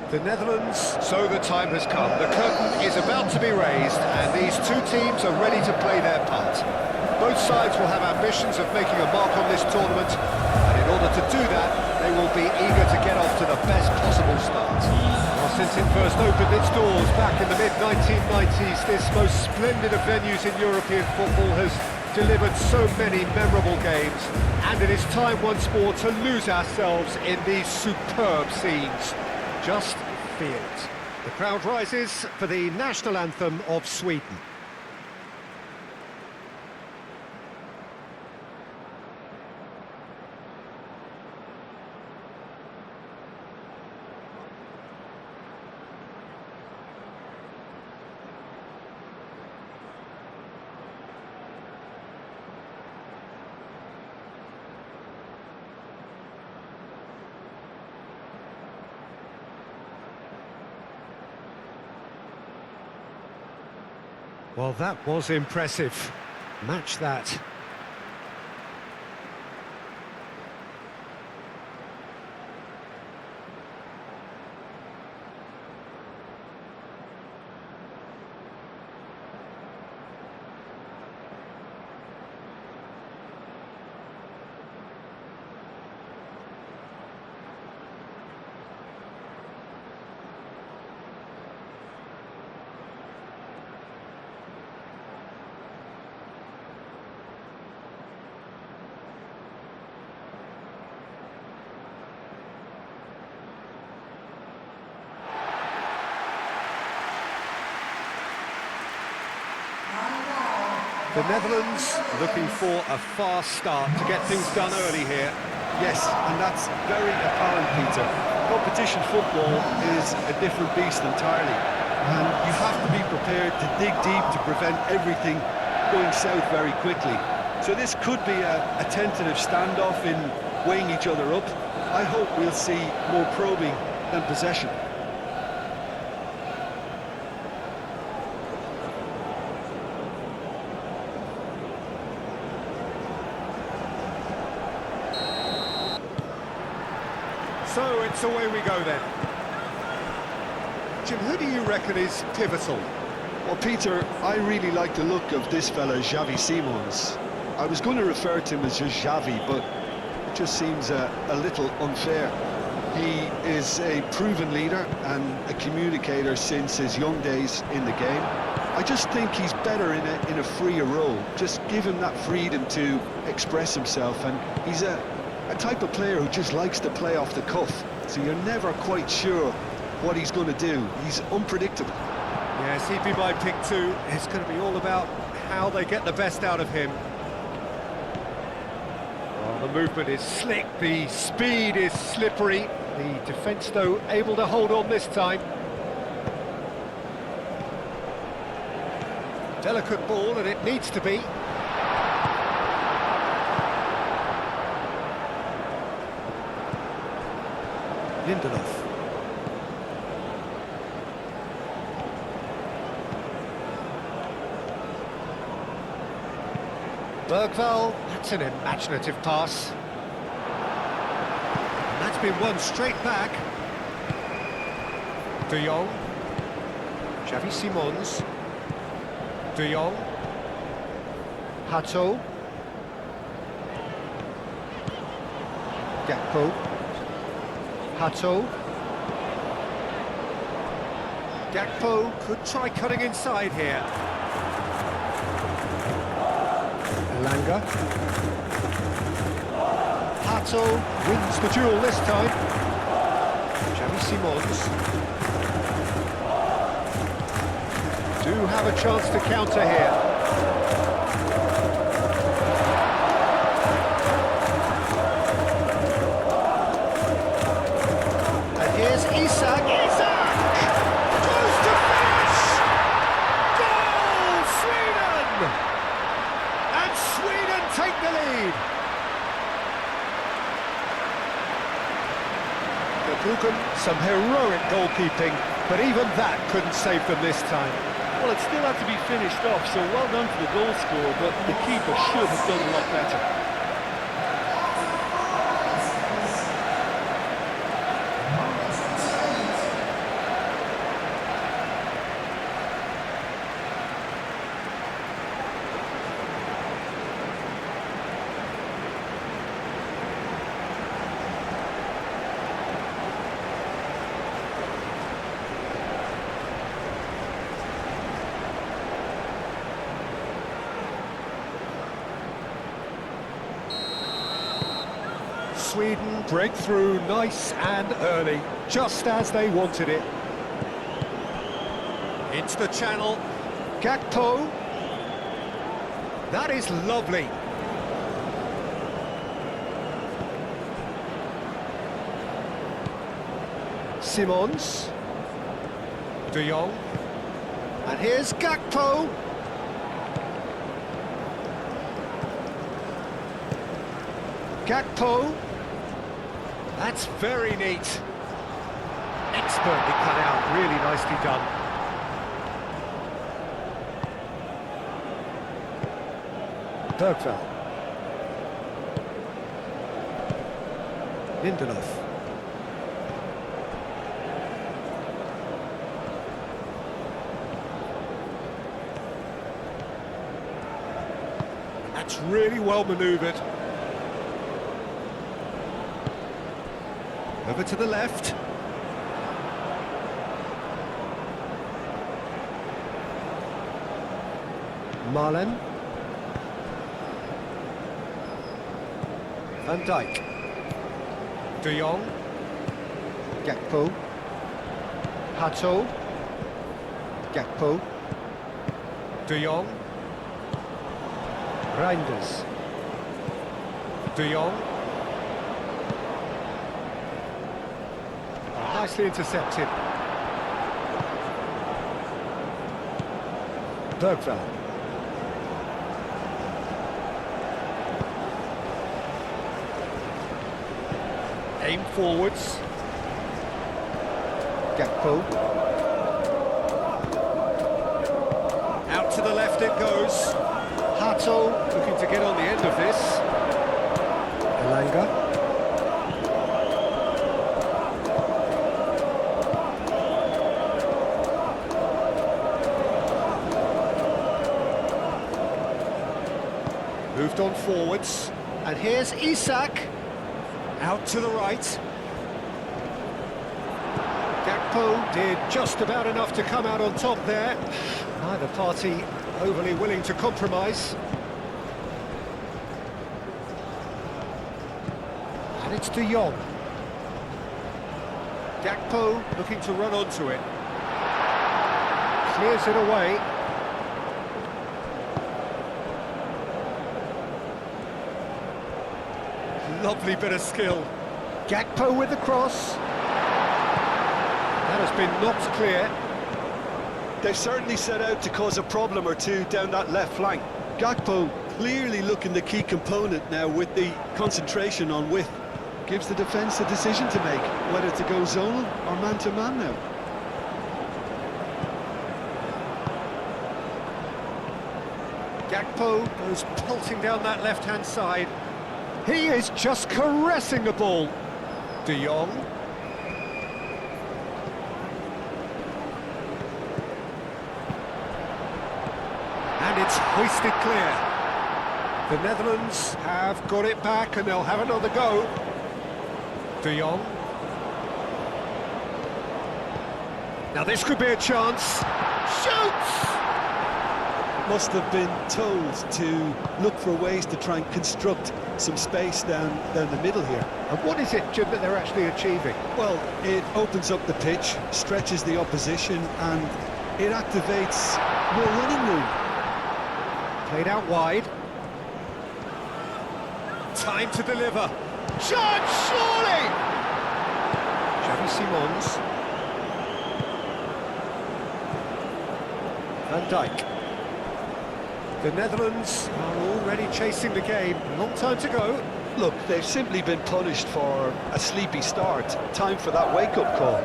The Netherlands, so the time has come. The curtain is about to be raised, and these two teams are ready to play their part. Both sides will have ambitions of making a mark on this tournament, and in order to do that, they will be eager to get off to the best possible start. Well, since it first opened its doors back in the mid-1990s, this most splendid of venues in European football has delivered so many memorable games, and it is time once more to lose ourselves in these superb scenes. Just feel it. The crowd rises for the national anthem of Sweden. Well, that was impressive. Match that. The Netherlands looking for a fast start to get things done early here. Yes, and that's very apparent, Peter. Competition football is a different beast entirely, and you have to be prepared to dig deep to prevent everything going south very quickly. So this could be a tentative standoff in weighing each other up. I hope we'll see more probing than possession. So it's away we go then. Jim, who do you reckon is pivotal? Well, Peter, I really like the look of this fella, Xavi Simons. I was going to refer to him as just Xavi, but it just seems a little unfair. He is a proven leader and a communicator since his young days in the game. I just think he's better in a freer role. Just give him that freedom to express himself, and he's a type of player who just likes to play off the cuff, so you're never quite sure what he's going to do. He's unpredictable. Yes, he'd be my pick too. It's going to be all about how they get the best out of him. Well, the movement is slick, the speed is slippery. The defence, though, able to hold on this time. Delicate ball, and it needs to be. Lindelof. Bergvall, that's an imaginative pass. And that's been won straight back. De Jong. Xavi Simons. De Jong. Hato. Gakpo. Hato. Gakpo could try cutting inside here. Elanga. Hato wins the duel this time. Xavi Simons. Do have a chance to counter here. Here's Isak. Isak! Goes to finish! Goal! Sweden! And Sweden take the lead. Some heroic goalkeeping, but even that couldn't save them this time. Well, it still had to be finished off, so well done to the goal scorer, but the keeper should have done a lot better. Sweden break through nice and early, just as they wanted it. Into the channel. Gakpo. That is lovely. Simons. De Jong. And here's Gakpo. Gakpo. That's very neat. Expertly cut out, really nicely done. Bergveld. Lindelof. That's really well manoeuvred. Over to the left. Marlen. Van Dijk. De Jong. Gakpo. Hato. Gakpo. De Jong. Reinders. De Jong. Nicely intercepted. Bergveld. Aim forwards. Gakpo. Out to the left it goes. Hato looking to get on the end of this. Elanga. Moved on forwards. And here's Isak. Out to the right. Gakpo did just about enough to come out on top there. Neither party overly willing to compromise. And it's De Jong. Gakpo looking to run onto it. Clears it away. Lovely bit of skill. Gakpo with the cross. That has been knocked clear. They've certainly set out to cause a problem or two down that left flank. Gakpo clearly looking the key component now with the concentration on width. Gives the defence a decision to make, whether to go zonal or man-to-man now. Gakpo goes pulsing down that left-hand side. He is just caressing the ball. De Jong. And it's hoisted clear. The Netherlands have got it back and they'll have another go. De Jong. Now this could be a chance. Shoots! Must have been told to look for ways to try and construct some space down the middle here. And what is it, Jim, that they're actually achieving? Well, it opens up the pitch, stretches the opposition, and it activates more running room. Played out wide. Time to deliver. Chance, surely! Xavi Simons. Van Dijk. The Netherlands are already chasing the game. Long time to go. Look, they've simply been punished for a sleepy start. Time for that wake-up call.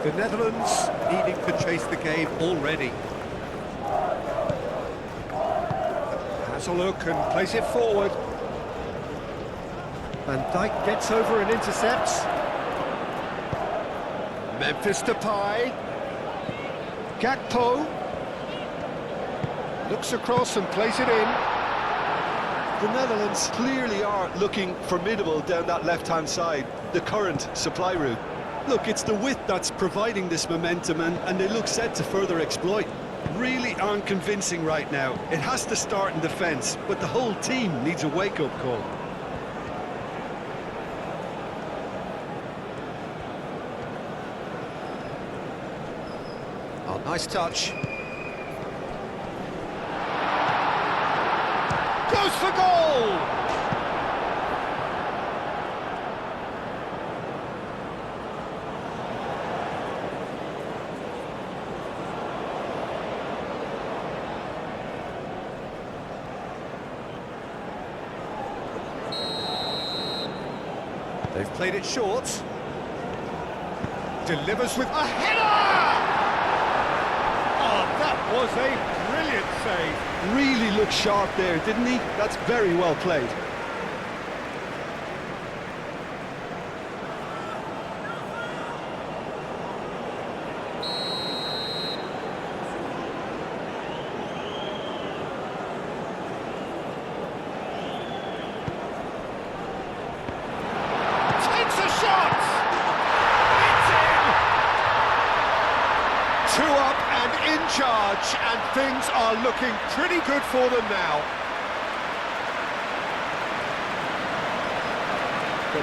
The Netherlands needing to chase the game already. Has a look and plays it forward. Van Dijk gets over and intercepts. Memphis Depay. Gakpo. Looks across and plays it in. The Netherlands clearly are looking formidable down that left-hand side, the current supply route. Look, it's the width that's providing this momentum and they look set to further exploit. really aren't convincing right now. It has to start in defence, but the whole team needs a wake-up call. Oh, nice touch. Goes for goal! They've played it short. Delivers with a header! Oh, that was a brilliant save. Really looked sharp there, didn't he? That's very well played. Takes a shot! It's in! 2 up and in charge, and things are looking pretty good for them now.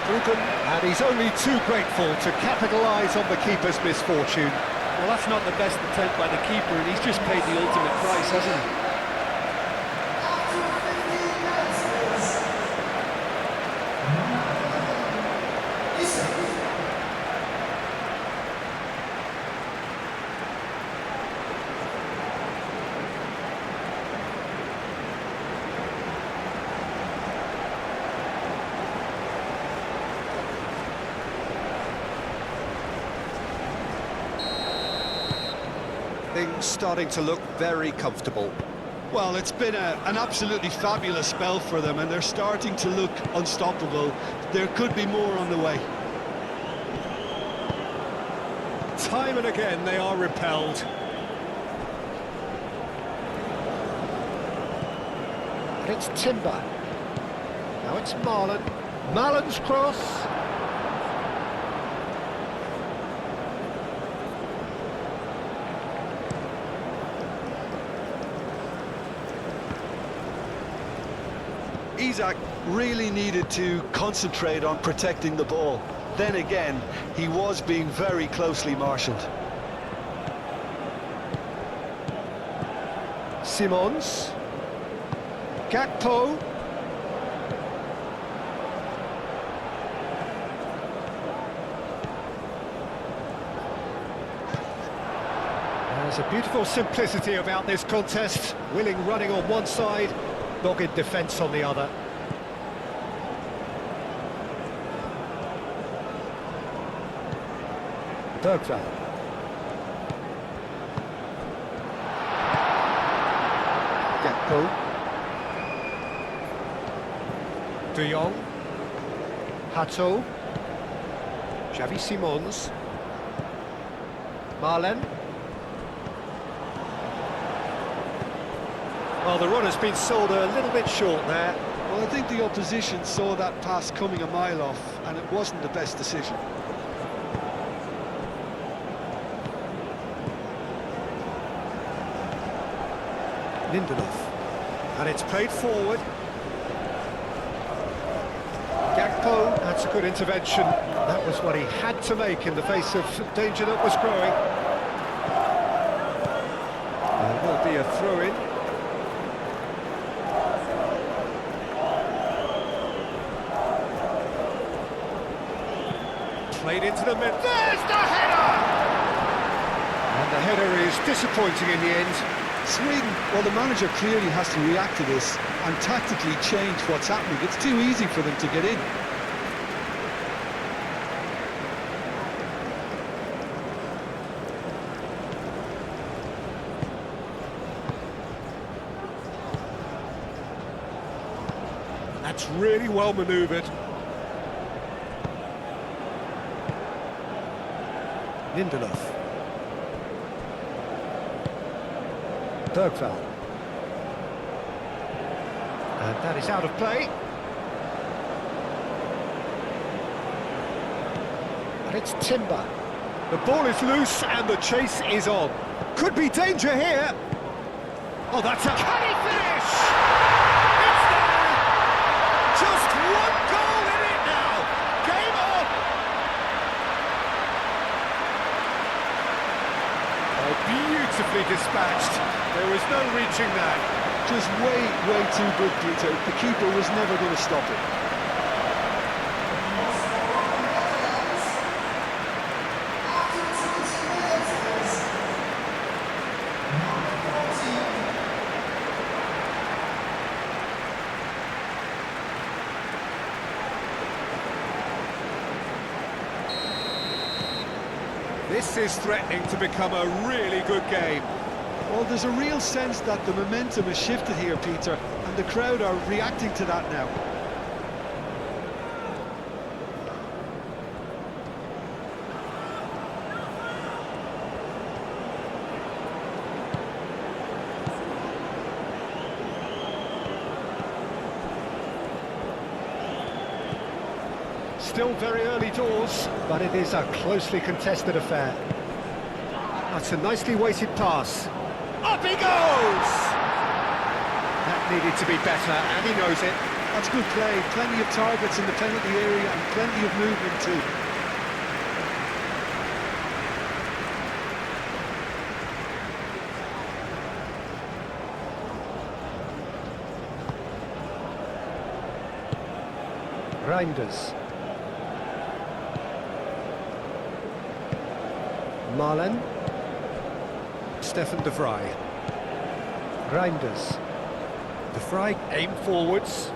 And he's only too grateful to capitalise on the keeper's misfortune. Well, that's not the best attempt by the keeper, and he's just paid the ultimate price, hasn't he? Things starting to look very comfortable. Well, it's been an absolutely fabulous spell for them, and they're starting to look unstoppable. There could be more on the way. Time and again they are repelled. And it's Timber. Now it's Marlon. Marlon's cross. Isak really needed to concentrate on protecting the ball. Then again, he was being very closely marshalled. Simons. Gakpo. There's a beautiful simplicity about this contest. Willing running on one side, dogged defence on the other. Bergvall. Gakpo. De Jong. Hato. Xavi Simons. Marlen. Well, the run has been sold a little bit short there. Well, I think the opposition saw that pass coming a mile off, and it wasn't the best decision. Lindelof. And it's played forward. Gakpo, that's a good intervention. That was what he had to make in the face of danger that was growing. There will be a throw-in. Played into the middle. There's the header! And the header is disappointing in the end. Sweden, well, the manager clearly has to react to this and tactically change what's happening. It's too easy for them to get in. That's really well manoeuvred. Lindelof. Bergvall. And that is out of play. And it's Timber. The ball is loose and the chase is on. Could be danger here. Oh, that's a... Can he finish? It's there! Just one goal in it now! Game on! Oh, beautifully dispatched. There was no reaching that. Just way too good, Peter. The keeper was never going to stop it. This is threatening to become a really good game. Well, there's a real sense that the momentum has shifted here, Peter, and the crowd are reacting to that now. Still very early doors, but it is a closely contested affair. That's a nicely weighted pass. Up he goes! That needed to be better, and he knows it. That's good play. Plenty of targets in the penalty area and plenty of movement too. Reinders. Marlen. Stefan de Vrij. Reinders. De Vrij aim forwards.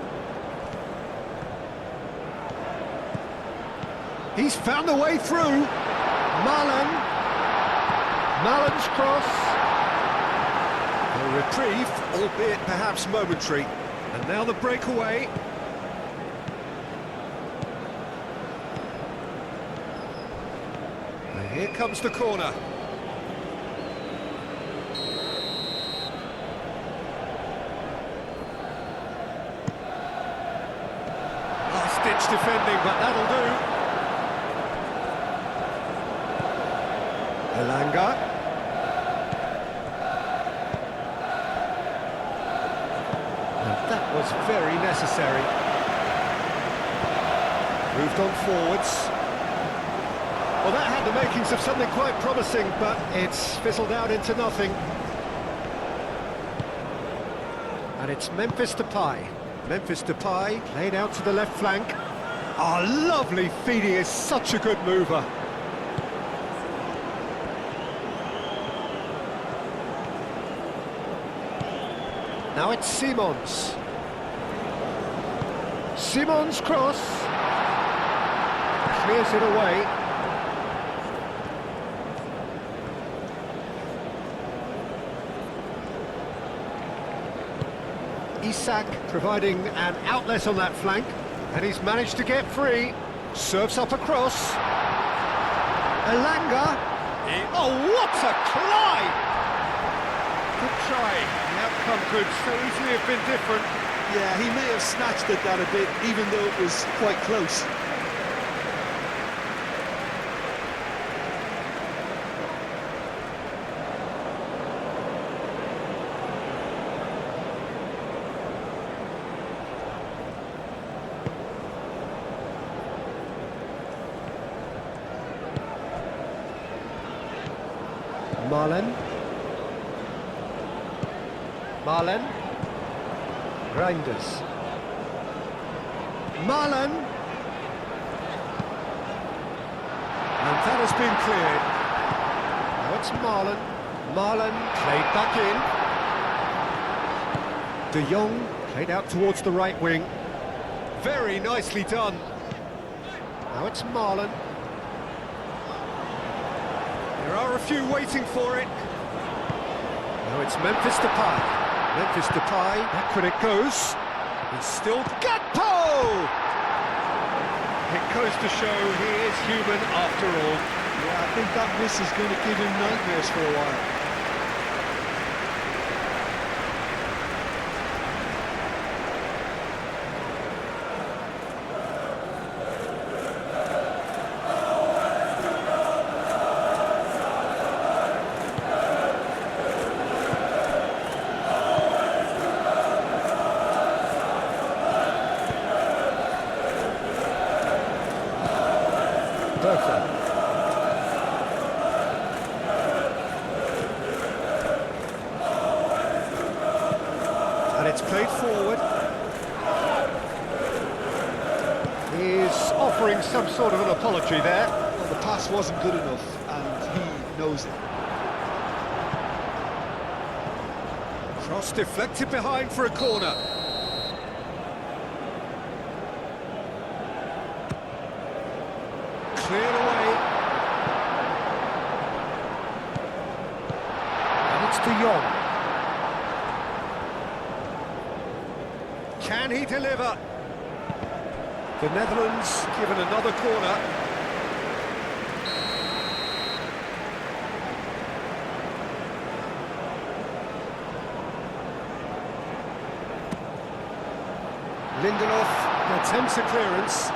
He's found a way through. Marlen. Marlen's cross. A reprieve, albeit perhaps momentary. And now the breakaway. And here comes the corner. Last-ditch defending, but that'll do. Elanga. And that was very necessary. Moved on forwards. Well, that had the makings of something quite promising, but it's fizzled out into nothing. And it's Memphis Depay. Memphis Depay played out to the left flank. Oh, lovely feed, he is such a good mover. Now it's Simons. Simons cross. Clears it away. Isak providing an outlet on that flank, and he's managed to get free. Serves up across. Elanga. Oh, what a climb! Good try. The outcome could so easily have been different. Yeah, he may have snatched at that a bit, even though it was quite close. Marlen. Marlen. Reinders. Marlen. And that has been cleared. Now it's Marlen. Marlen played back in. De Jong played out towards the right wing. Very nicely done. Now it's Marlen. There are a few waiting for it. Now it's Memphis Depay. Memphis Depay, back when it goes. It's still Gakpo! It goes to show he is human after all. Yeah, I think that miss is going to give him nightmares for a while. Bertha. And it's played forward. He's offering some sort of an apology there. Well, the pass wasn't good enough, and he knows it. Cross deflected behind for a corner. Cleared away. And it's De Jong. Can he deliver? The Netherlands given another corner. Lindelof attempts a clearance.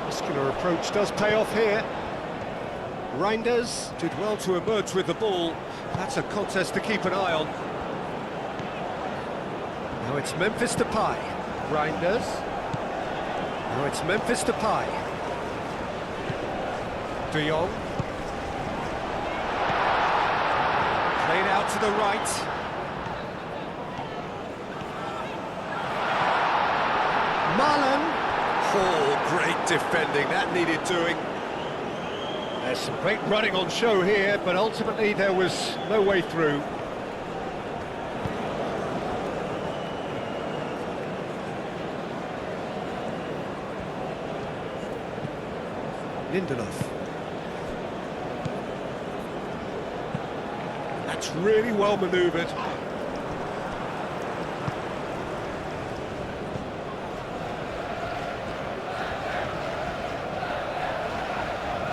Muscular approach does pay off here. Reinders did well to emerge with the ball. That's a contest to keep an eye on. Now it's Memphis Depay. Reinders. Now it's Memphis Depay. De Jong. Played out to the right. Malen. Oh, great defending. That needed doing. There's some great running on show here, but ultimately there was no way through. Lindelof. That's really well manoeuvred.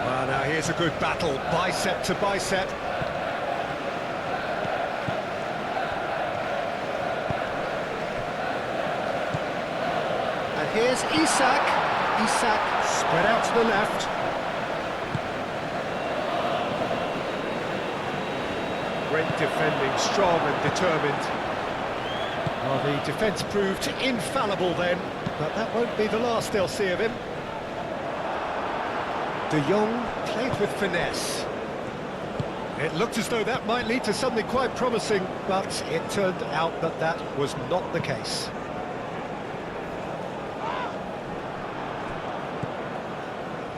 Well, now here's a good battle, bicep to bicep. And here's Isak. Isak spread out to the left. Great defending, strong and determined. Well, the defence proved infallible then, but that won't be the last they'll see of him. De Jong played with finesse. It looked as though that might lead to something quite promising, but it turned out that that was not the case.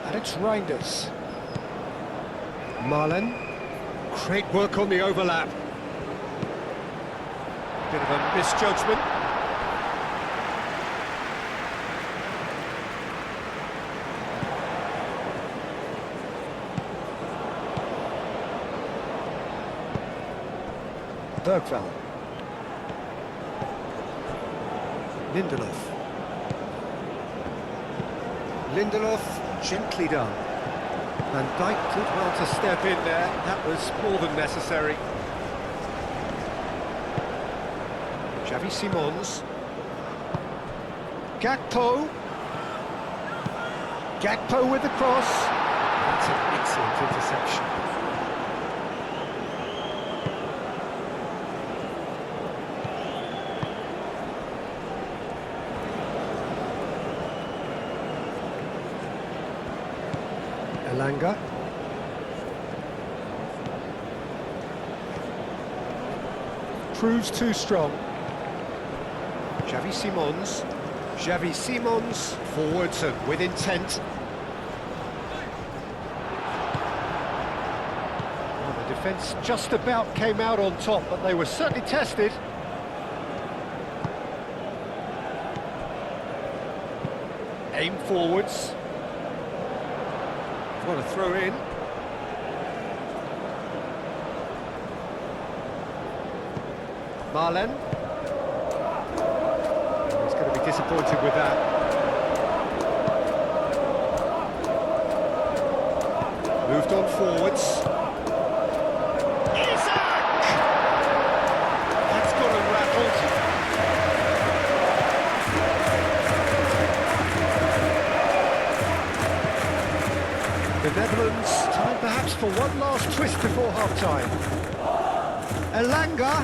And it's Reinders. Malen. Great work on the overlap. Bit of a misjudgment. Bergvall. Lindelof. Lindelof, gently done. Van Dijk did well to step in there. That was more than necessary. Xavi Simons. Gakpo. Gakpo with the cross. That's an excellent interception. Elanga. Proves too strong. Xavi Simons. Xavi Simons forwards and with intent. Well, the defence just about came out on top, but they were certainly tested. Aim forwards. What a throw in. Malen. He's going to be disappointed with that. Moved on forwards. Isak! That's got him rattled. The Netherlands, time perhaps for one last twist before half-time. Elanga.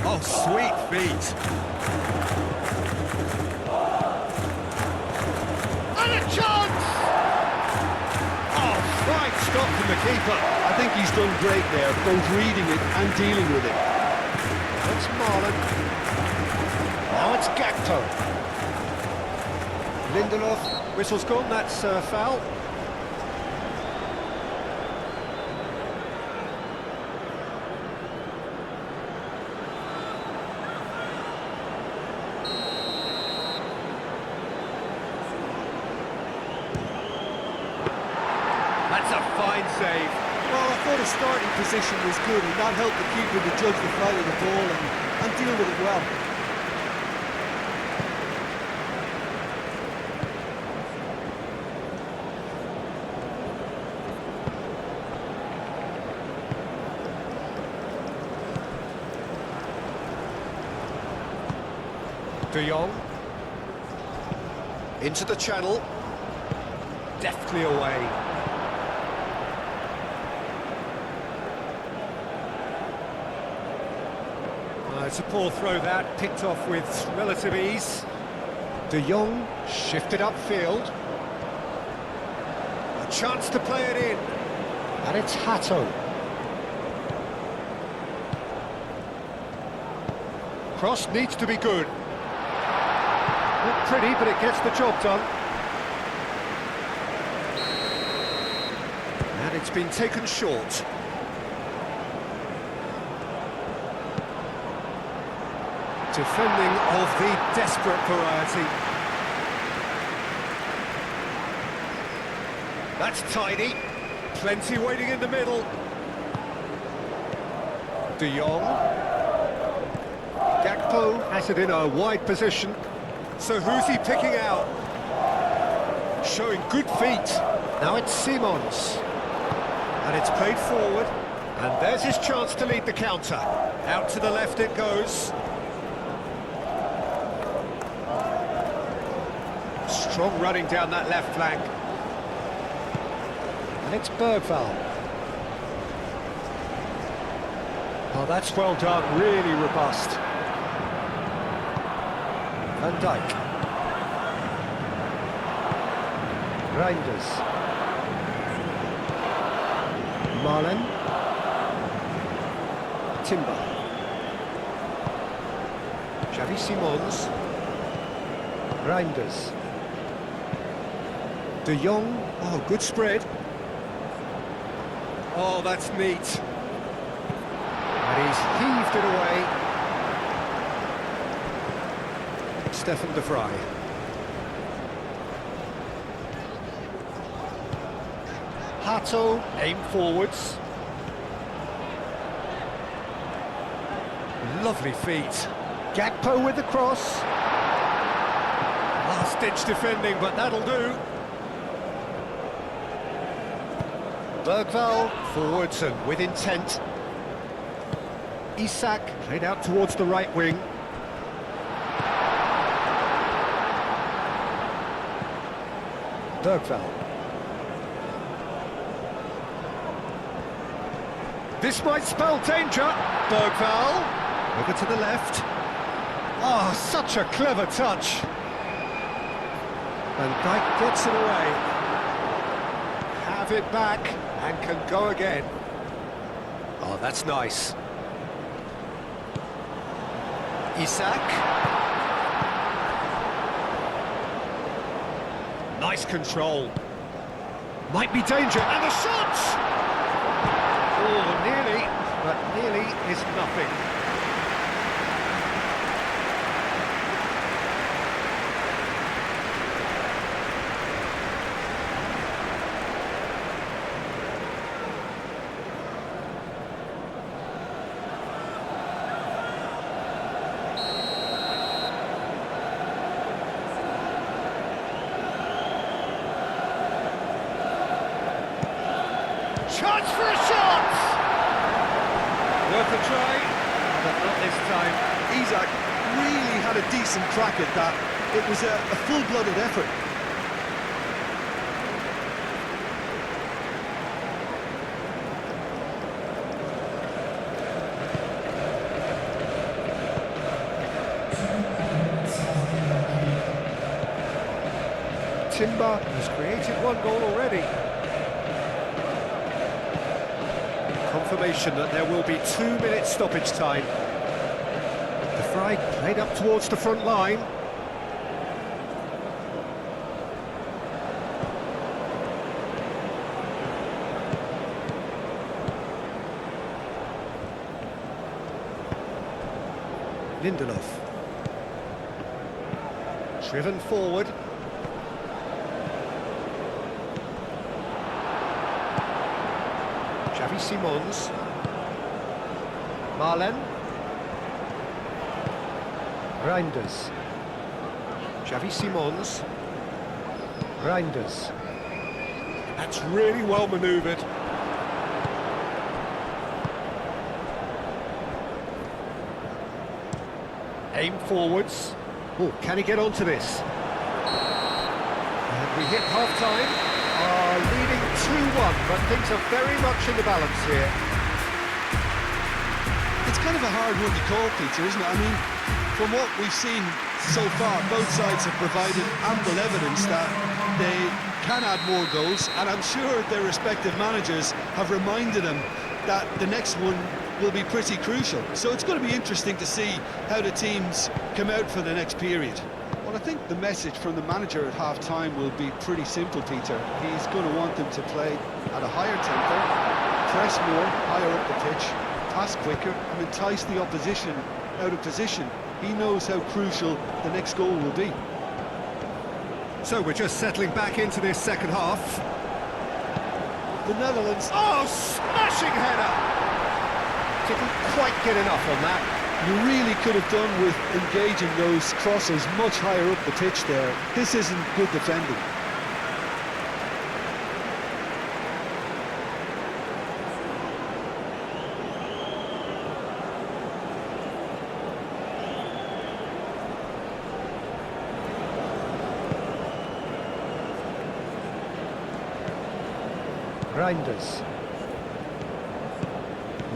Oh, sweet feet. And a chance! Oh, fine stop from the keeper. I think he's done great there, both reading it and dealing with it. That's Marlon. Now it's Gakpo. Lindelof, whistle's gone, that's foul. That's a fine save. Well, I thought his starting position was good, and that helped the keeper to judge the flight of the ball and deal with it well. De Jong. Into the channel. Deftly away. It's a poor throw that, picked off with relative ease. De Jong shifted upfield. A chance to play it in. And it's Hato. Cross needs to be good. Not pretty, but it gets the job done. And it's been taken short. Defending of the desperate variety. That's tidy. Plenty waiting in the middle. De Jong. Gakpo has it in a wide position. So who's he picking out? Showing good feet. Now it's Simons. And it's played forward. And there's his chance to lead the counter. Out to the left it goes. Strong running down that left flank. And it's Bergvall. Oh, that's well done, really robust. Van Dijk. Reinders. Marlen. Timber. Xavi Simons. Reinders. De Jong, oh, good spread. Oh, that's neat. And he's heaved it away. Stefan de Vrij. Hato, aim forwards. Lovely feet. Gakpo with the cross. Last-ditch defending, but that'll do. Bergvall, forwards and with intent. Isak, played out towards the right wing. Bergvall. This might spell danger. Bergvall, over to the left. Oh, such a clever touch. Van Dijk gets it away. Have it back. And can go again. Oh, that's nice. Isak. Nice control. Might be danger, and the shot! Oh, nearly, but nearly is nothing. Chance for a shot! Worth a try, but not this time. Isak really had a decent crack at that. It was a full-blooded effort. Timber has created one goal already. Confirmation that there will be 2 minutes stoppage time. De Vrij played up towards the front line. Lindelof. Driven forward. Xavi Simons. Marlen. Reinders. Xavi Simons. Reinders. That's really well manoeuvred. Aim forwards. Oh, can he get onto this? And we hit half-time, leading 2-1, but things are very much in the balance here. It's kind of a hard one to call, Peter, isn't it? I mean, from what we've seen so far, both sides have provided ample evidence that they can add more goals, and I'm sure their respective managers have reminded them that the next one will be pretty crucial. So it's going to be interesting to see how the teams come out for the next period. Well, I think the message from the manager at half-time will be pretty simple, Peter. He's going to want them to play at a higher tempo, press more, higher up the pitch, pass quicker, and entice the opposition out of position. He knows how crucial the next goal will be. So we're just settling back into this second half. The Netherlands. Oh, smashing header! Didn't quite get enough on that. You really could have done with engaging those crosses much higher up the pitch there. This isn't good defending. Reinders.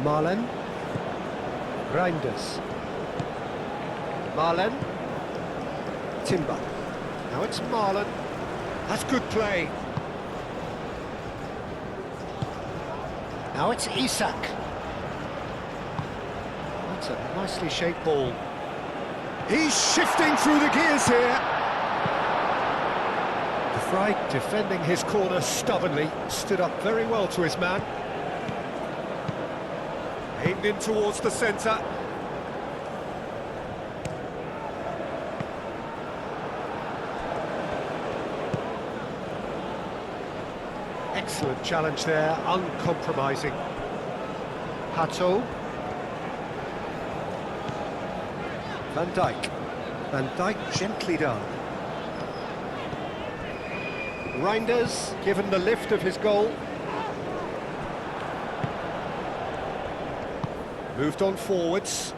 Marlen. Reinders. Marlen. Timber. Now it's Marlen. That's good play. Now it's Isak. That's a nicely shaped ball. He's shifting through the gears here. De Vrij defending his corner stubbornly, stood up very well to his man. Aimed in towards the centre. Excellent challenge there, uncompromising. Hato. Van Dijk. Van Dijk gently done. Reinders, given the lift of his goal. Moved on forwards.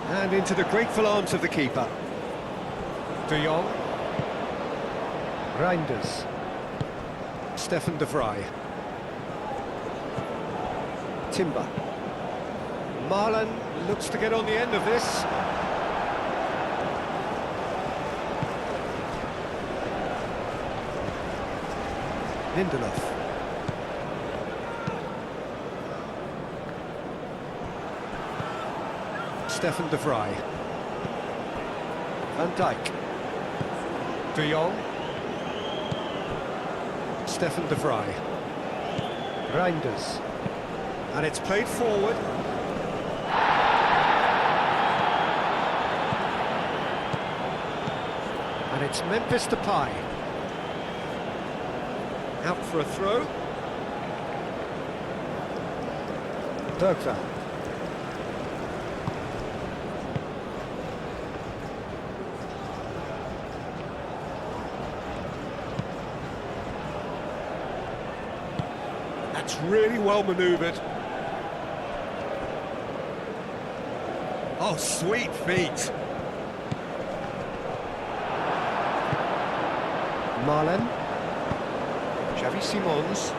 And into the grateful arms of the keeper. De Jong. Reinders. Stefan De Vrij. Timber. Marlen looks to get on the end of this. Lindelof. Stefan De Vrij. Van Dijk. De Jong. Stefan De Vrij. Reinders. And it's played forward. And it's Memphis Depay. Out for a throw. Bergwijn. That's really well manoeuvred. Oh, sweet feet. Marlen. Xavi Simons.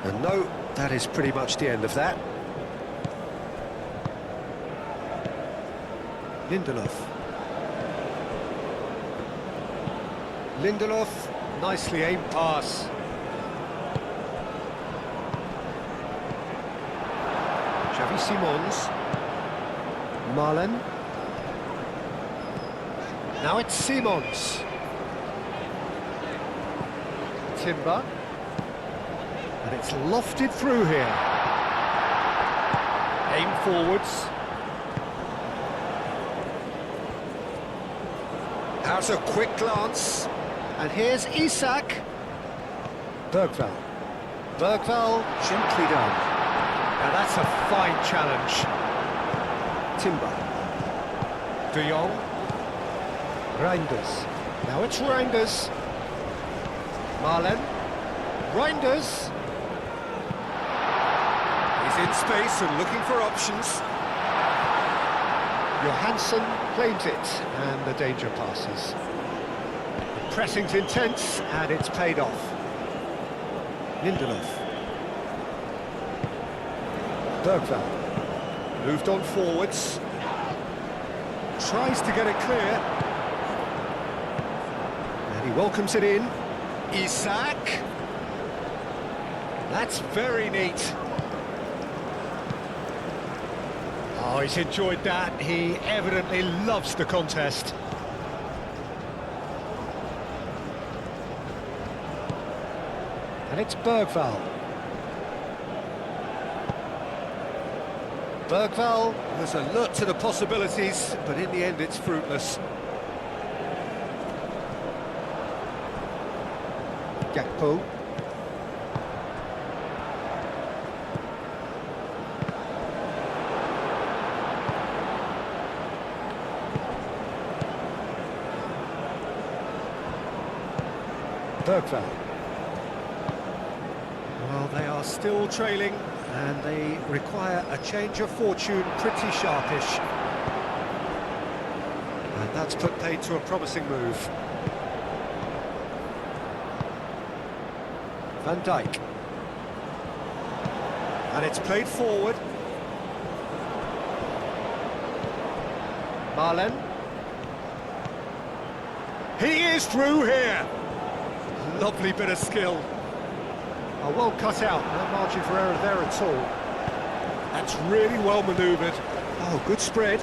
And no, that is pretty much the end of that. Lindelof. Lindelof, nicely aimed pass. Xavi Simons. Marlen. Now it's Simons. Timber. And it's lofted through here. Aim forwards. How's a quick glance? And here's Isak. Bergvall. Bergvall, gently done. Now that's a fine challenge. Timber. De Jong. Reinders. Now it's Reinders. Marlen. Reinders. He's in space and looking for options. Johansson claims it, and the danger passes. The pressing's intense, and it's paid off. Lindelof. Bergvall. Moved on forwards. Tries to get it clear. And he welcomes it in. Isak. That's very neat. Oh, he's enjoyed that. He evidently loves the contest. And it's Bergvall. Bergvall was alert to the possibilities, but in the end it's fruitless. Gakpo. Bergvall. Well, they are still trailing, and they require a change of fortune pretty sharpish. And that's put paid to a promising move. Van Dijk. And it's played forward. Marlen. He is through here! Lovely bit of skill. Oh, well cut out, no margin for error there at all. That's really well manoeuvred. Oh, good spread.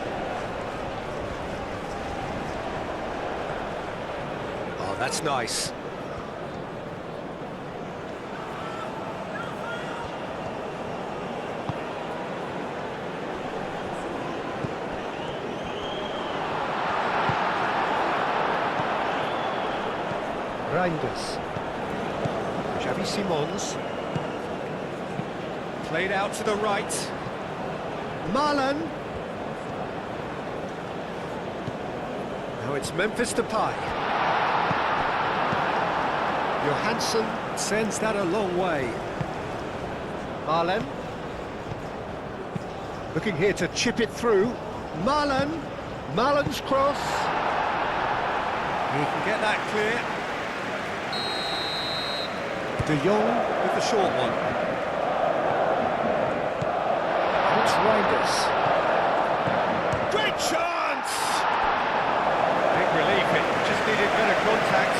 Oh, that's nice. Reinders. Xavi Simons. Played out to the right. Marlen. Now it's Memphis Depay. Johansson sends that a long way. Marlen. Looking here to chip it through. Marlen. Marlen's cross. He can get that clear. De Jong with the short one. And it's Reinders. Great chance! Big relief, it just needed better contact.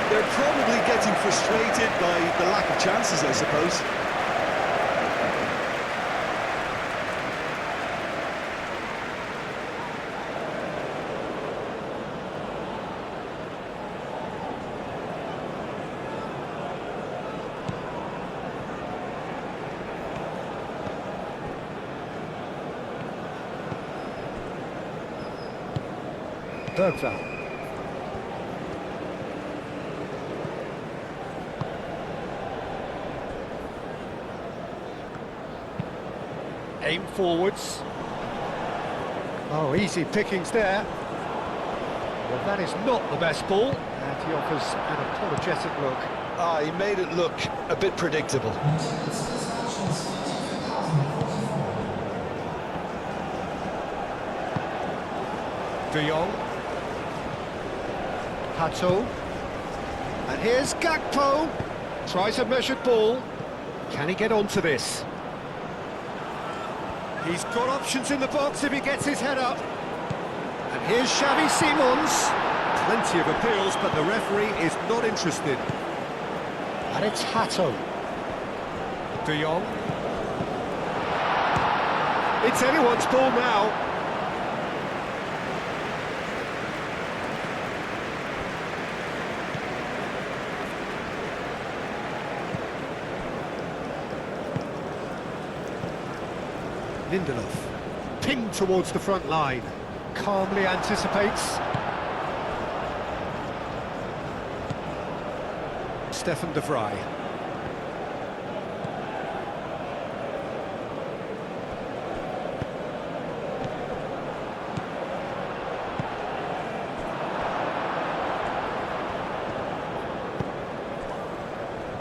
They're probably getting frustrated by the lack of chances, I suppose. Bergvall. Aim forwards. Oh, easy pickings there. Well, that is not the best ball, and he offers an apologetic look. Ah, he made it look a bit predictable. De Jong. Hato. And here's Gakpo. Tries a measured ball. Can he get onto this? He's got options in the box if he gets his head up. And Here's Xavi Simons. Plenty of appeals, but the referee is not interested. And it's Hato. De Jong. It's anyone's ball now. Lindelof. Pinged towards the front line. Calmly anticipates. Stefan de Vrij.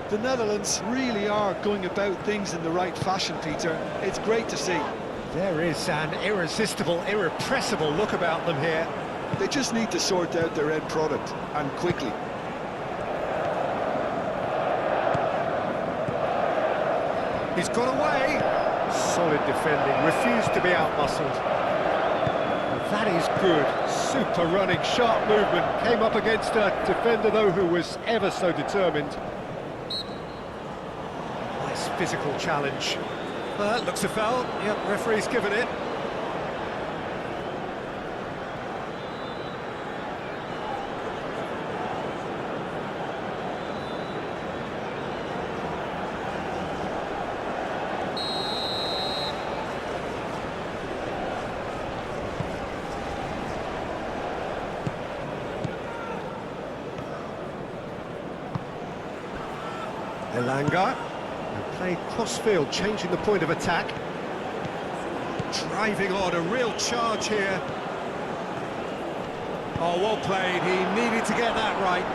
The Netherlands really are going about things in the right fashion, Peter. It's great to see. There is an irresistible, irrepressible look about them here. They just need to sort out their end product, and quickly. He's got away. Solid defending, refused to be outmuscled. That is good. Super running, sharp movement. Came up against a defender, though, who was ever so determined. Nice physical challenge. Looks a foul. Yep, referee's given it. Elanga. Play cross-field, changing the point of attack. Driving on, a real charge here. Oh, well played, he needed to get that right.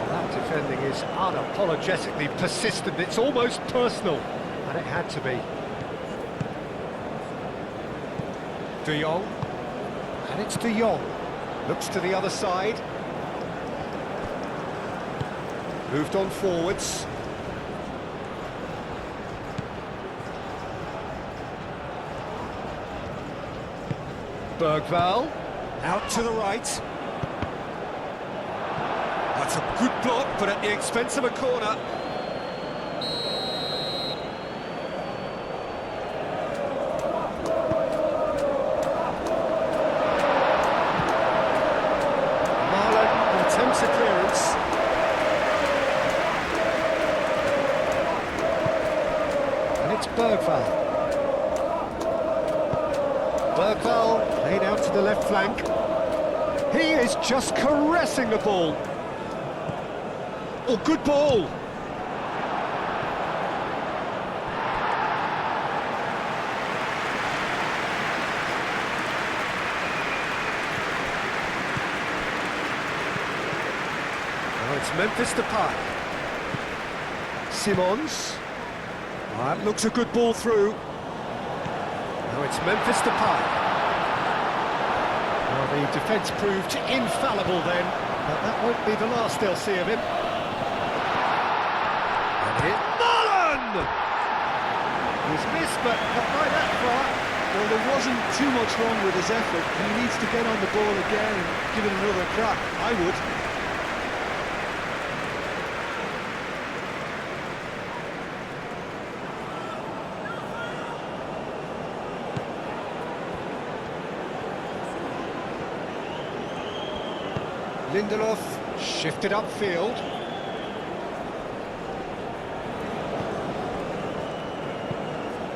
That defending is unapologetically persistent, it's almost personal, and it had to be. De Jong, and it's De Jong. Looks to the other side. Moved on forwards. Bergval, out to the right. That's a good block, but at the expense of a corner. Marlon attempts a clearance. And it's Bergval. Bergval played out to the left flank. He is just caressing the ball. Oh, good ball. Now it's Memphis Depay. Simons. That looks a good ball through. Now it's Memphis Depay. Well, the defence proved infallible then, but that won't be the last they'll see of him. And here, Nolan! He's missed, but not by that far. Well, there wasn't too much wrong with his effort. He needs to get on the ball again and give it another crack. I would. Lindelof shifted upfield.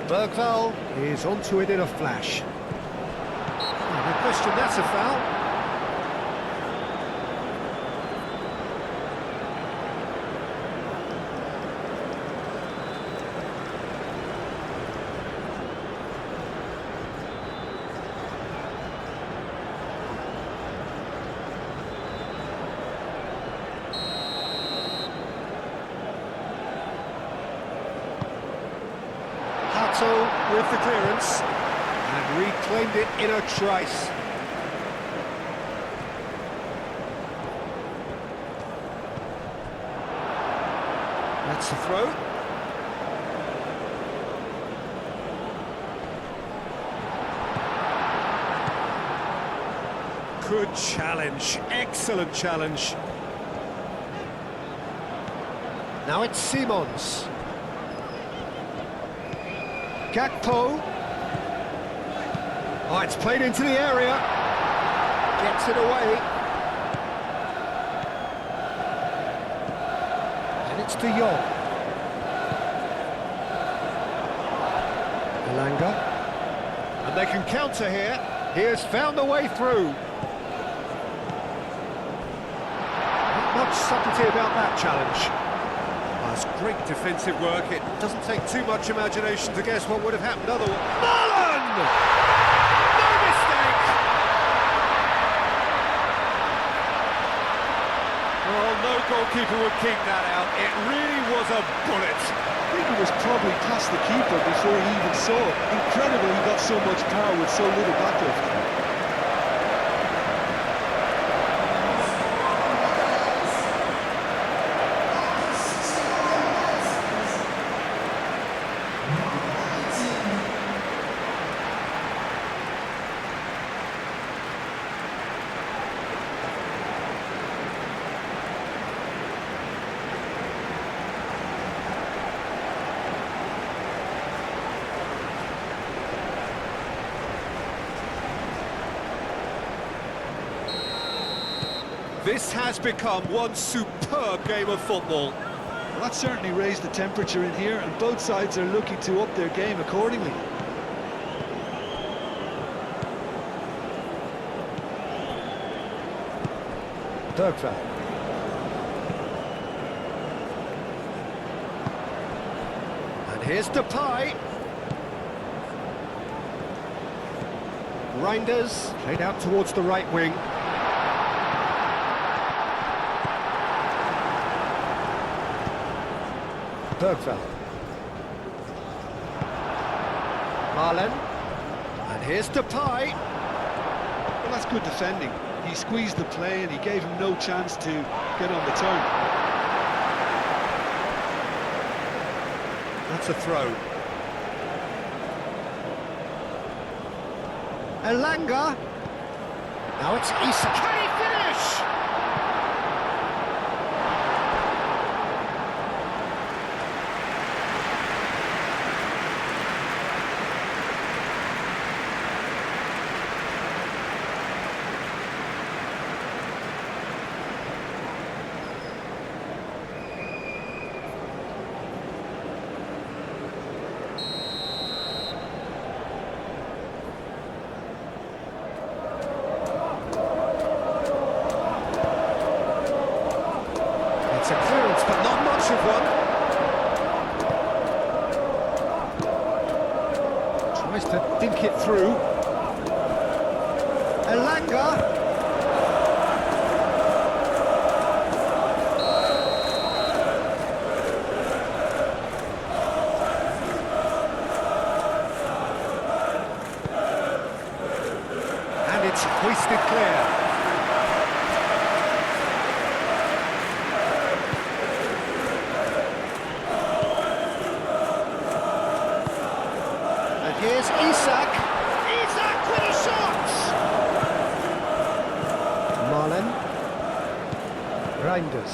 Bergval is onto it in a flash. No question, that's a foul. With the clearance and reclaimed it in a trice. That's the throw. Good challenge, excellent challenge. Now it's Simons. Gakpo. Oh, it's played into the area. Gets it away. And it's De Jong. Elanga. And they can counter here. He has found a way through. Not much subtlety about that challenge. That's great defensive work. It doesn't take too much imagination to guess what would have happened otherwise. Marlon! No mistake! Well, no goalkeeper would keep that out. It really was a bullet. I think it was probably past the keeper before he even saw it. Incredible he got so much power with so little backlift. This has become one superb game of football. Well, that certainly raised the temperature in here, and both sides are looking to up their game accordingly. Bergvall. And here's Depay. Reinders played out towards the right wing. Bergvall. Marlen. And here's Depay. Well, that's good defending. He squeezed the play and he gave him no chance to get on the turn. That's a throw. Elanga. Now it's Isak. Can he finish? It's a clearance, but not much of one. Tries to dink it through. Elanga. And it's hoisted clear. Here's Isak. Isak with a shot! Marlen. Reinders.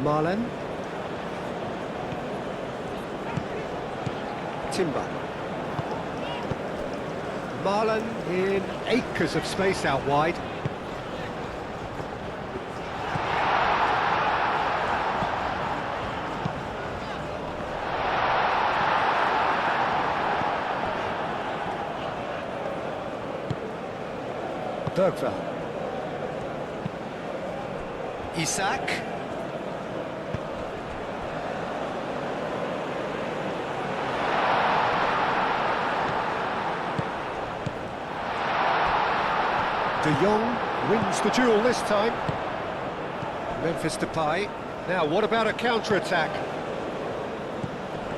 Marlen. Timber. Marlen in acres of space out wide. Bergvall. Isak. De Jong wins the duel this time. Memphis Depay. Now, what about a counter-attack?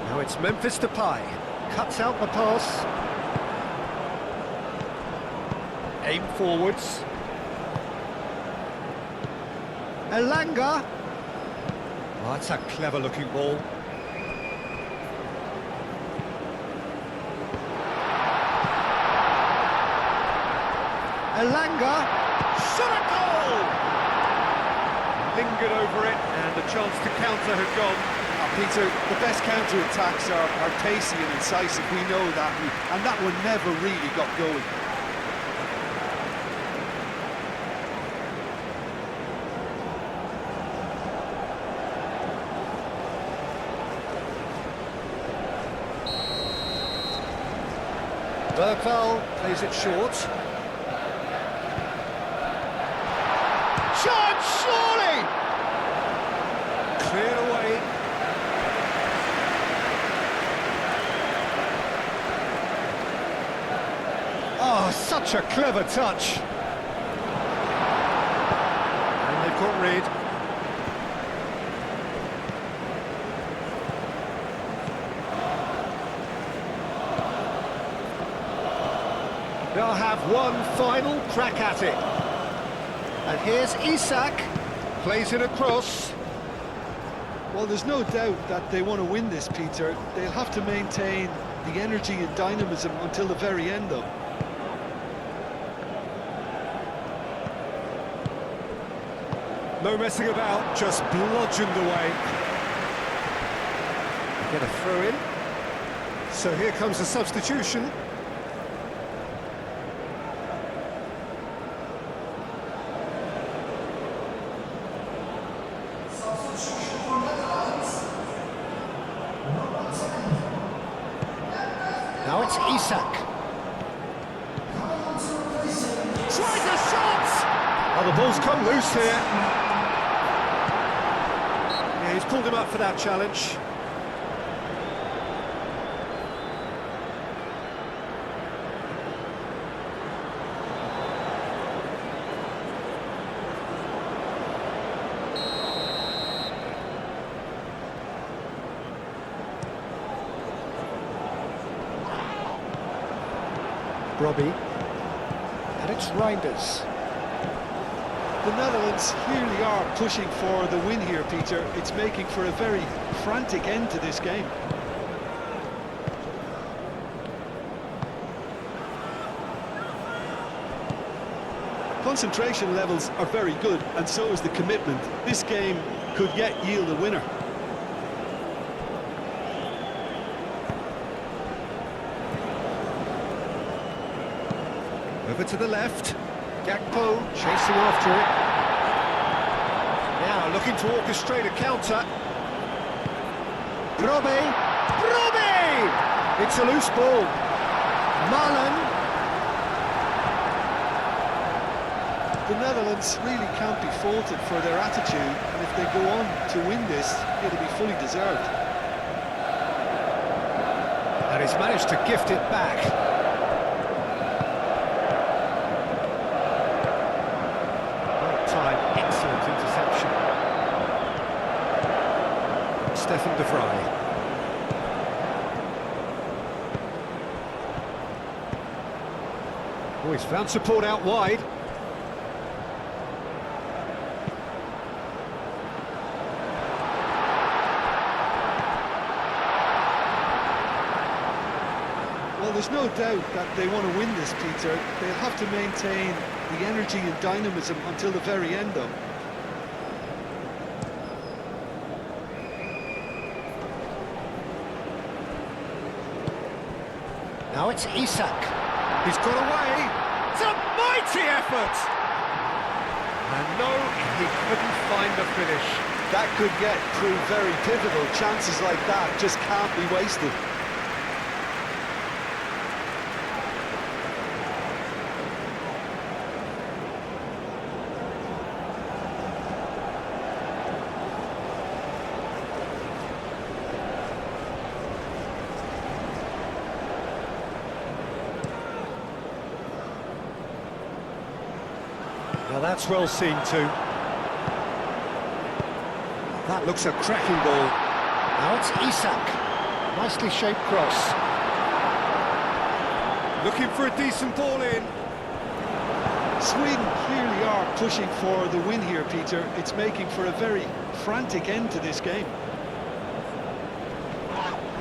Now it's Memphis Depay. Cuts out the pass. Aim forwards. Elanga. Oh, that's a clever-looking ball. Elanga, shot a goal! Lingered over it, and the chance to counter had gone. Peter, the best counter-attacks are pacey and incisive, we know that, and that one never really got going. Bergvall plays it short. Chance, surely! Cleared away. Oh, such a clever touch. And they've got rid. They'll have one final crack at it. And here's Isak, plays it across. Well, there's no doubt that they want to win this, Peter. They'll have to maintain the energy and dynamism until the very end, though. No messing about, just bludgeoned away. Get a throw in. So here comes the substitution. Now it's Isak. Tries a shot! Oh, the ball's come loose here. Yeah, he's pulled him up for that challenge. Robbie, and it's Reinders. The Netherlands clearly are pushing for the win here, Peter. It's making for a very frantic end to this game. Concentration levels are very good, and so is the commitment. This game could yet yield a winner. Over to the left, Gakpo chasing after it. Now looking to orchestrate a counter. Brobbey! It's a loose ball. Malen. The Netherlands really can't be faulted for their attitude, and if they go on to win this, it'll be fully deserved. And he's managed to gift it back. Excellent interception. Stefan de Vrij. Oh, he's found support out wide. Well, there's no doubt that they want to win this, Peter. They'll have to maintain the energy and dynamism until the very end, though. Now it's Isak. He's got away. It's a mighty effort. And no, he couldn't find the finish. That could prove very pivotal. Chances like that just can't be wasted. Now that's well seen too. That looks a cracking ball. Now it's Isak. Nicely shaped cross. Looking for a decent ball in. Sweden clearly are pushing for the win here, Peter. It's making for a very frantic end to this game.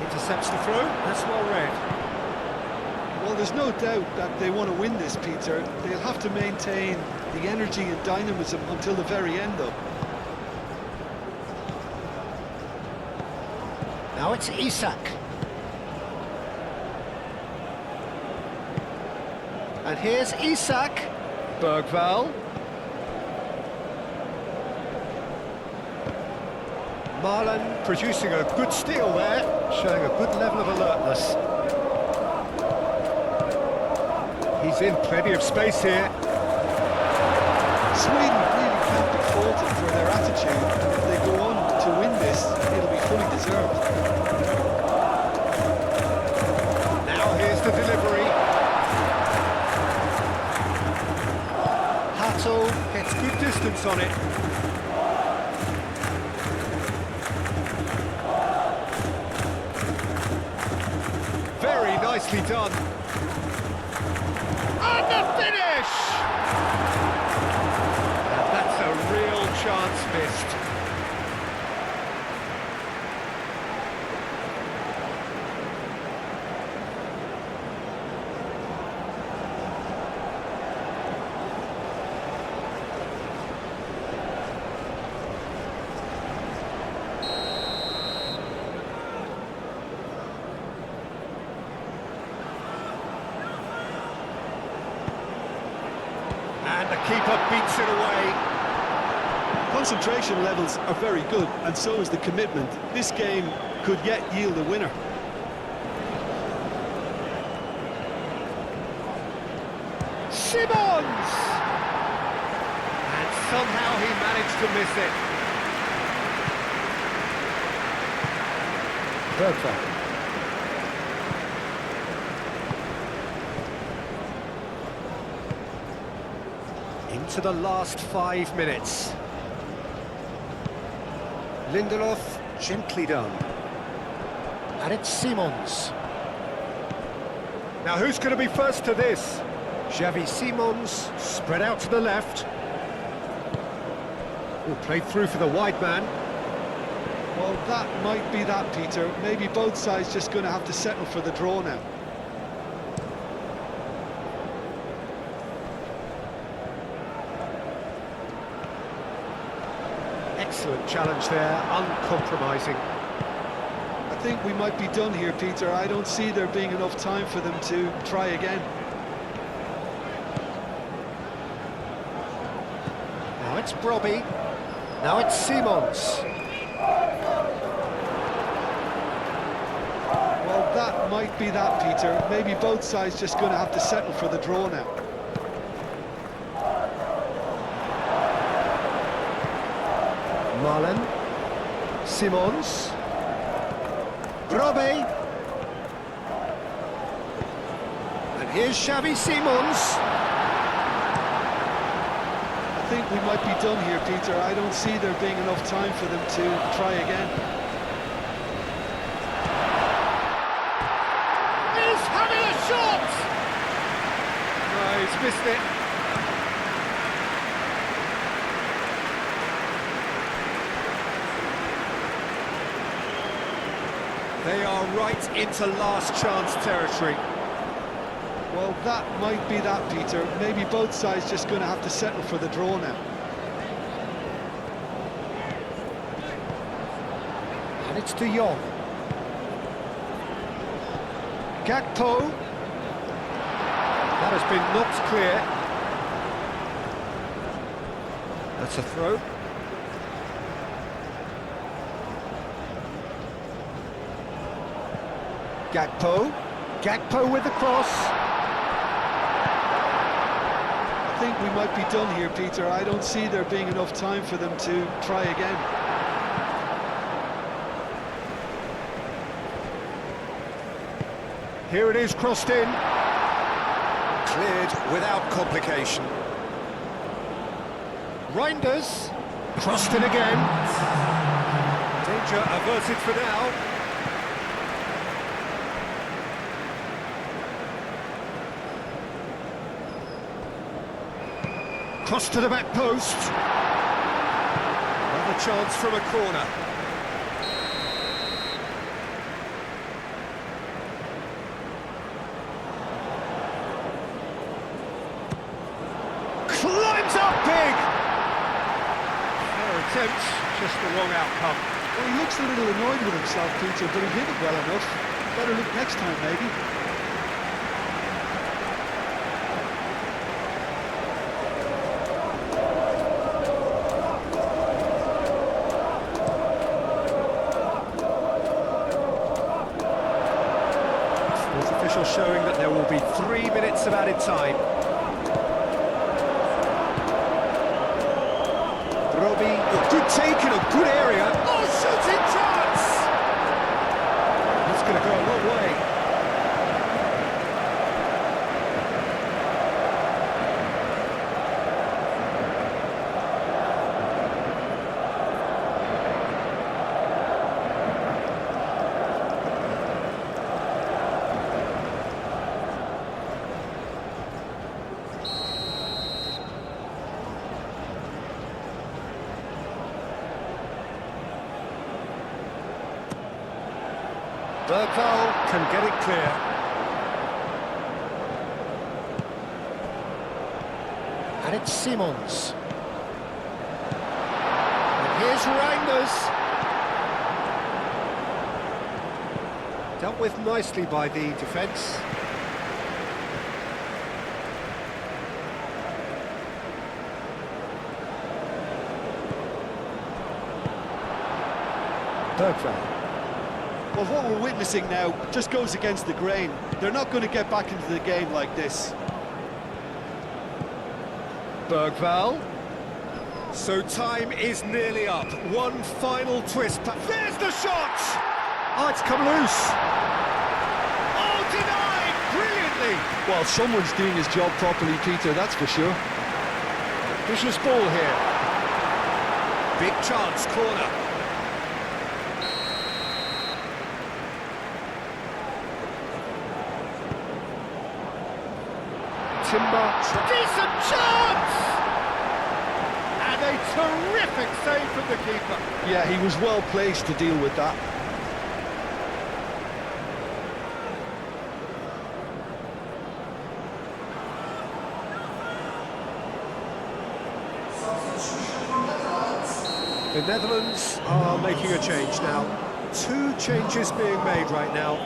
Intercepts the throw. That's well read. Well, there's no doubt that they want to win this, Peter. They'll have to maintain the energy and dynamism until the very end, though. Now it's Isak. And here's Isak. Bergvall. Marlon producing a good steal there, showing a good level of alertness. He's in plenty of space here. Sweden really can't be faulted for their attitude, and if they go on to win this, it'll be fully deserved. Now here's the delivery. Hattel gets good distance on it. Very nicely done. And the finish! And that's a real chance missed. And the keeper beats it away. Concentration levels are very good, and so is the commitment. This game could yet yield a winner. Simons! And somehow he managed to miss it. Bergvall. Into the last 5 minutes. Lindelof, gently done. And it's Simons. Now who's going to be first to this? Xavi Simons, spread out to the left. Oh, played through for the wide man. Well, that might be that, Peter. Maybe both sides just going to have to settle for the draw now. Excellent challenge there, uncompromising. I think we might be done here, Peter. I don't see there being enough time for them to try again. Now it's Brobby. Now it's Simons. Well, that might be that, Peter. Maybe both sides just going to have to settle for the draw now. Marlon. Simons. Brobby. And here's Xavi Simons. I think we might be done here, Peter. I don't see there being enough time for them to try again. He's having a shot! No, he's missed it. They are right into last chance territory. Well, that might be that, Peter. Maybe both sides just going to have to settle for the draw now. And it's De Jong. Gakpo. That has been knocked clear. That's a throw. Gakpo. Gakpo with the cross. I think we might be done here, Peter. I don't see there being enough time for them to try again. Here it is, crossed in. Cleared without complication. Reinders. Crossed in again. Danger averted for now. Cross to the back post. Another chance from a corner. attempt, just the wrong outcome. Well, he looks a little annoyed with himself, Peter, but he hit it well enough. Better look next time, maybe. Sports officials showing that there will be 3 minutes of added time. Robbie, good take in a good area. Oh, shooting chance! It's going to go a long way. Bergvall can get it clear. And it's Simons. And here's Reinders. Dealt with nicely by the defence. Bergvall. Well, what we're witnessing now just goes against the grain. They're not going to get back into the game like this. Bergvall. So time is nearly up. One final twist. There's the shot! Oh, it's come loose. Oh, denied! Brilliantly! Well, someone's doing his job properly, Peter, that's for sure. Vicious ball here. Big chance, corner. Timber, decent chance! And a terrific save from the keeper. Yeah, he was well placed to deal with that. The Netherlands are making a change now. 2 changes being made right now.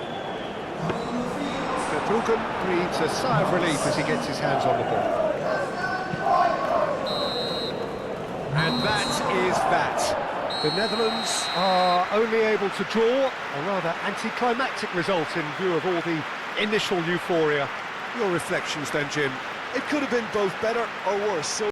Verbruggen breathes a sigh of relief as he gets his hands on the ball. And that is that. The Netherlands are only able to draw a rather anticlimactic result in view of all the initial euphoria. Your reflections then, Jim? It could have been both better or worse. So